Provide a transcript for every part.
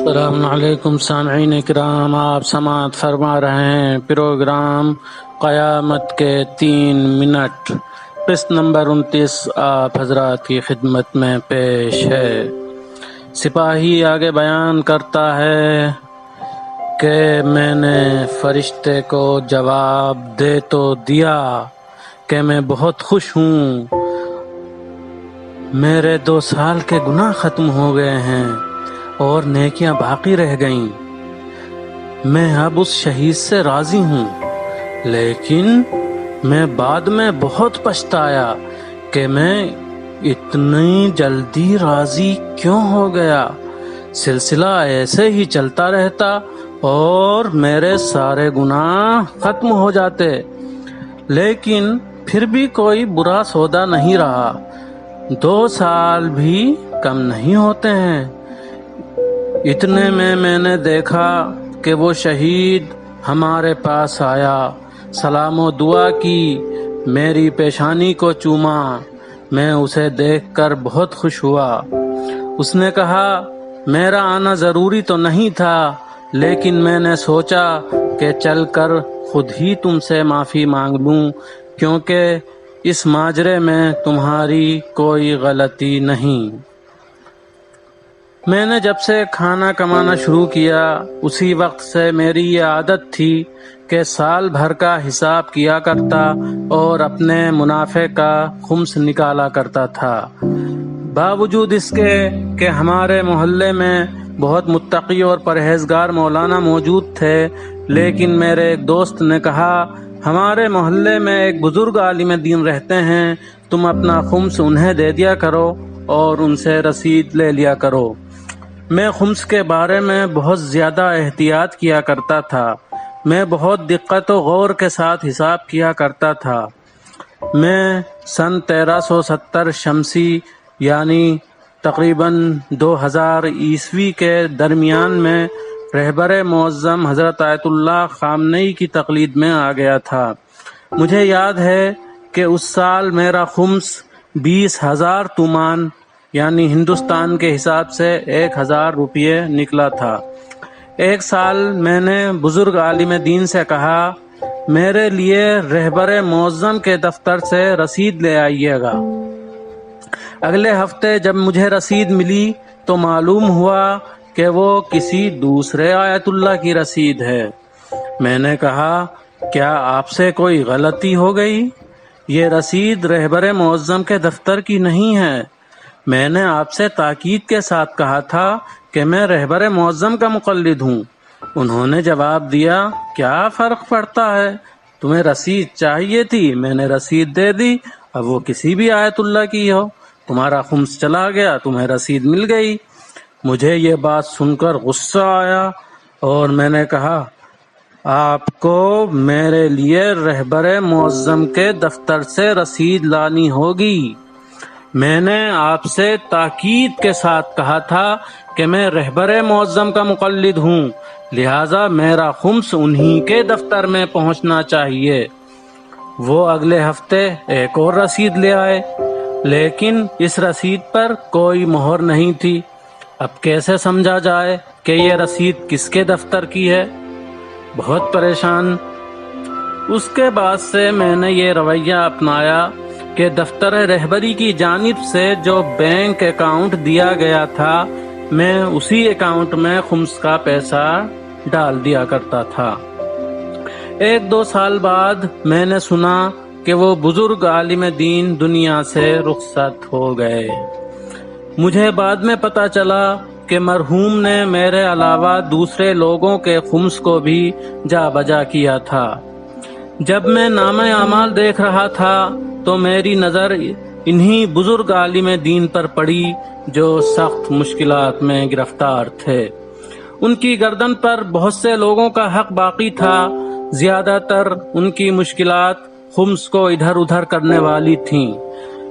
السلام علیکم سامعین کرام، آپ سماعت فرما رہے ہیں پروگرام قیامت کے 3 منٹ، قسط نمبر 29 آپ حضرات کی خدمت میں پیش ہے۔ سپاہی آگے بیان کرتا ہے کہ میں نے فرشتے کو جواب دے تو دیا کہ میں بہت خوش ہوں، میرے 2 سال کے گناہ ختم ہو گئے ہیں اور نیکیاں باقی رہ گئیں۔ میں اب اس شہید سے راضی ہوں، لیکن میں بعد میں بہت پچھتایا کہ میں اتنی جلدی راضی کیوں ہو گیا۔ سلسلہ ایسے ہی چلتا رہتا اور میرے سارے گناہ ختم ہو جاتے، لیکن پھر بھی کوئی برا سودا نہیں رہا۔ 2 سال بھی کم نہیں ہوتے ہیں۔ اتنے میں نے دیکھا کہ وہ شہید ہمارے پاس آیا، سلام و دعا کی، میری پیشانی کو چوما۔ میں اسے دیکھ کر بہت خوش ہوا۔ اس نے کہا میرا آنا ضروری تو نہیں تھا، لیکن میں نے سوچا کہ چل کر خود ہی تم سے معافی مانگ لوں، کیونکہ اس ماجرے میں تمہاری کوئی غلطی نہیں۔ میں نے جب سے کھانا کمانا شروع کیا، اسی وقت سے میری یہ عادت تھی کہ سال بھر کا حساب کیا کرتا اور اپنے منافع کا خمس نکالا کرتا تھا۔ باوجود اس کے کہ ہمارے محلے میں بہت متقی اور پرہیزگار مولانا موجود تھے، لیکن میرے ایک دوست نے کہا ہمارے محلے میں ایک بزرگ عالم دین رہتے ہیں، تم اپنا خمس انہیں دے دیا کرو اور ان سے رسید لے لیا کرو۔ میں خمس کے بارے میں بہت زیادہ احتیاط کیا کرتا تھا۔ میں بہت دقت و غور کے ساتھ حساب کیا کرتا تھا۔ میں سن 1370 شمسی یعنی تقریباً 2000 عیسوی کے درمیان میں رہبر معظم حضرت آیت اللہ خامنئی کی تقلید میں آ گیا تھا۔ مجھے یاد ہے کہ اس سال میرا خمس 20,000 تومان یعنی ہندوستان کے حساب سے 1,000 روپے نکلا تھا۔ ایک سال میں نے بزرگ عالم دین سے کہا میرے لیے رہبر معظم کے دفتر سے رسید لے آئیے گا۔ اگلے ہفتے جب مجھے رسید ملی تو معلوم ہوا کہ وہ کسی دوسرے آیت اللہ کی رسید ہے۔ میں نے کہا کیا آپ سے کوئی غلطی ہو گئی؟ یہ رسید رہبر معظم کے دفتر کی نہیں ہے۔ میں نے آپ سے تاکید کے ساتھ کہا تھا کہ میں رہبر معظم کا مقلد ہوں۔ انہوں نے جواب دیا کیا فرق پڑتا ہے، تمہیں رسید چاہیے تھی، میں نے رسید دے دی، اب وہ کسی بھی آیت اللہ کی ہو، تمہارا خمس چلا گیا، تمہیں رسید مل گئی۔ مجھے یہ بات سن کر غصہ آیا اور میں نے کہا آپ کو میرے لیے رہبر معظم کے دفتر سے رسید لانی ہوگی۔ میں نے آپ سے تاکید کے ساتھ کہا تھا کہ میں رہبر معظم کا مقلد ہوں، لہذا میرا خمس انہی کے دفتر میں پہنچنا چاہیے۔ وہ اگلے ہفتے ایک اور رسید لے آئے، لیکن اس رسید پر کوئی مہر نہیں تھی۔ اب کیسے سمجھا جائے کہ یہ رسید کس کے دفتر کی ہے؟ بہت پریشان۔ اس کے بعد سے میں نے یہ رویہ اپنایا کہ دفتر رہبری کی جانب سے جو بینک اکاؤنٹ دیا گیا تھا، میں اسی اکاؤنٹ میں خمس کا پیسہ ڈال دیا کرتا تھا۔ 1-2 سال بعد میں نے سنا کہ وہ بزرگ عالم دین دنیا سے رخصت ہو گئے۔ مجھے بعد میں پتہ چلا کہ مرحوم نے میرے علاوہ دوسرے لوگوں کے خمس کو بھی جا بجا کیا تھا۔ جب میں نامہ اعمال دیکھ رہا تھا تو میری نظر انہی بزرگ عالم دین پر پڑی جو سخت مشکلات میں گرفتار تھے۔ ان کی گردن پر بہت سے لوگوں کا حق باقی تھا، زیادہ تر ان کی مشکلات خمس کو ادھر ادھر کرنے والی تھیں۔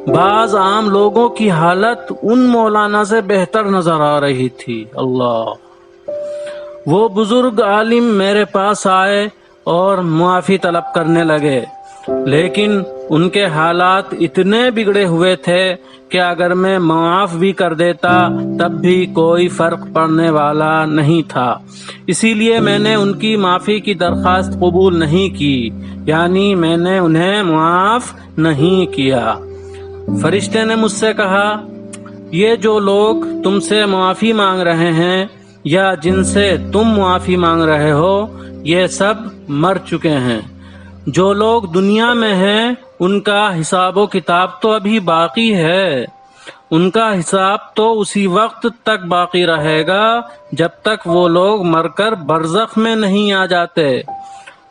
بعض عام لوگوں کی حالت ان مولانا سے بہتر نظر آ رہی تھی۔ اللہ! وہ بزرگ عالم میرے پاس آئے اور معافی طلب کرنے لگے، لیکن ان کے حالات اتنے بگڑے ہوئے تھے کہ اگر میں معاف بھی کر دیتا تب بھی کوئی فرق پڑنے والا نہیں تھا، اسی لیے میں نے ان کی معافی کی درخواست قبول نہیں کی، یعنی میں نے انہیں معاف نہیں کیا۔ فرشتے نے مجھ سے کہا، یہ جو لوگ تم سے معافی مانگ رہے ہیں یا جن سے تم معافی مانگ رہے ہو، یہ سب مر چکے ہیں۔ جو لوگ دنیا میں ہیں ان کا حساب و کتاب تو ابھی باقی ہے، ان کا حساب تو اسی وقت تک باقی رہے گا جب تک وہ لوگ مر کر برزخ میں نہیں آ جاتے۔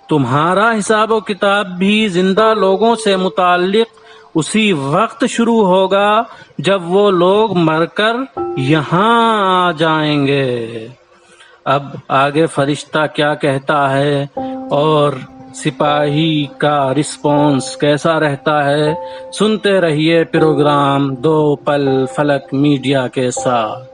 تمہارا حساب و کتاب بھی زندہ لوگوں سے متعلق اسی وقت شروع ہوگا جب وہ لوگ مر کر یہاں آ جائیں گے۔ اب آگے فرشتہ کیا کہتا ہے اور سپاہی کا رسپانس کیسا رہتا ہے، سنتے رہیے پروگرام دو پل فلک میڈیا کے ساتھ۔